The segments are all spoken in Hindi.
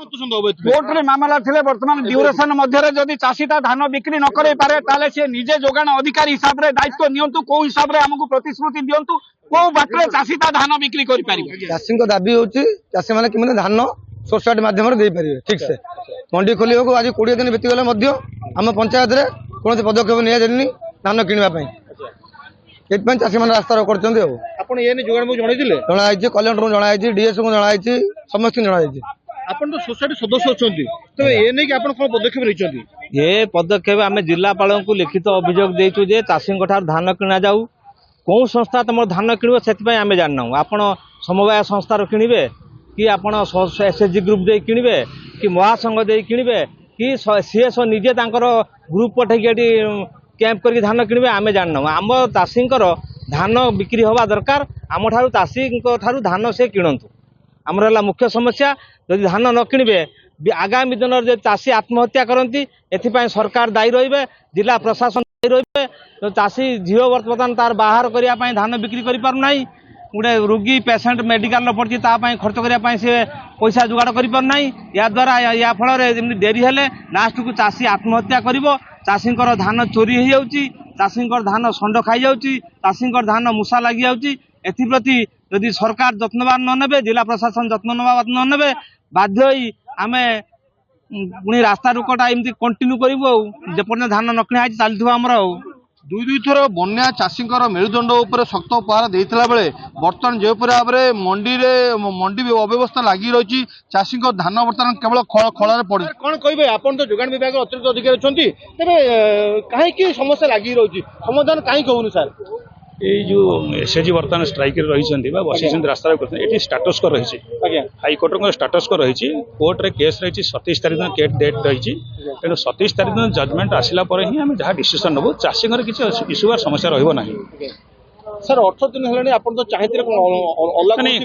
कोर्ट रे मामला थिले वर्तमान ड्यूरेशन मध्य जदि चाषीटा धान बिक्री न करे पारे ताले से निजे जोगाण अधिकारी हिसाब रे दायित्व नियंतु को हिसाब रे हमकु प्रतिश्रुति दियंतु को बाटरे चाषीटा धान बिक्री करि पारिबे। चाषी को दाबी होची चाषी माने कि धान सोसाइटी माध्यम रे दे पारिबे ठीक से मंडी खोलियो को आज 20 दिन बीती गले मध्य हम पंचायत रे कोन पदक्षेप निया जनी धान किनवा पई एतपन चाषी माने रास्ता रोक करचंदी हो आपण ये नि जोगाण मु जणाई दिले जणा आइछि कलेक्टर को जणा आइछि डीएस को जणा आइछि समस्त जणा आइछि आपण तो सोसाइटी सदस्य अछंती तो ए नै कि आपण कोन पदक्षेप रहिचंती ये पदक्षेप आम जिलापाल को लिखित अभियोग देचु जे चाषी धान किना जाऊ कौ संस्था तुम धान किणव से आम जानना आपण समवाय संस्थार किणवे कि आपण एसएचजी ग्रुप दे किणवे कि महासंघ दे किणवे कि सीएस निजे ग्रुप पठेकी कैंप कर धान किणवे आम जानना आम चाषी धान बिक्री हवा दरकार आम ठारू चाषी ठारू धान से किणतु आमर है मुख्य समस्या जदि धान न किणवे आगामी दिन में चाषी आत्महत्या करती एथिपाई सरकार दायी रहिबे जिला प्रशासन दायी रहिबे तो चाषी झील बर्तमान तार बाहर करने धान बिक्री कर पारना गोटे रोगी पेसेंट मेडिकल पड़ी खर्च करने से पैसा जोगाड़ कर पारना या द्वारा या फल डेरी हेले लास्ट को चाषी आत्महत्या कर चाषी धान चोरी हो जाऊँगी चाषी धान षंड खाई जाऊँगी चाषी धान मूषा लगी जाऊँगी एप्रति यदि सरकार जत्नवान न नेबे जिला प्रशासन जत्नवान न नेबे बाध्य आम पुणी रास्ता रोकटा एमती कंटिन्यू करूँ जेपर्यंत धान न किणा चलती आमर दुई दुई थर बन्या चाषी मेरुदंड उपर शक्त पहारा देता बेले बर्तमान जो भाव में मंडी अव्यवस्था लगी रही चाषी धान बर्तमान केवल खल पड़े कौन कहे आप तो जोगाण विभाग अतिरिक्त अधिकारी अच्छा तेज कहीं समस्या लगी रही समाधान कहीं कहूनी सार ये जो एसएचजी बर्तमान स्ट्राइक रही बसी रास्ता ये स्टाटस को रही हाइकोर्ट स्टाटस को रही कोर्ट रे केस रही 27 तारीख दिन डेट रही तेणु 27 तारीख दिन जजमेंट आसला ही आम जहाँ डिसीजन नबू चाषी किसी इश्यूआर समस्या रही सर 18 दिन है आप तो चाहते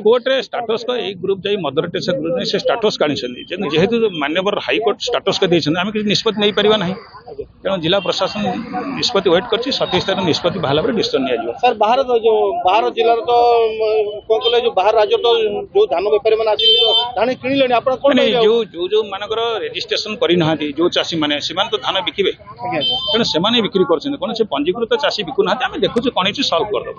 कोर्ट रे स्टाटस को एक ग्रुप जाई मदरटे से ग्रुप से स्टाटस काढ़ी जेहेतु मान्यवर हाइकोर्ट स्टाटस को आम किसी निष्पत्ति नहीं पारिबा नहीं तेणु जिला प्रशासन निष्पत्ति वेट कर 27 तारीख निष्पत्ति बाहर डिसीजन नि सर बाहर जिलार तो कौन कहले जो बाहर राज्य तो जो धान बेपारी मैंने आसी धान किणिले आप जो मानकर रेजिस्ट्रेशन करना जो चाषी मैंने तो धान बिकिबे तेणु से बिक्री कर पंजीकृत चाषी बिकुना आम देखुचे कौन सल्व करदेव।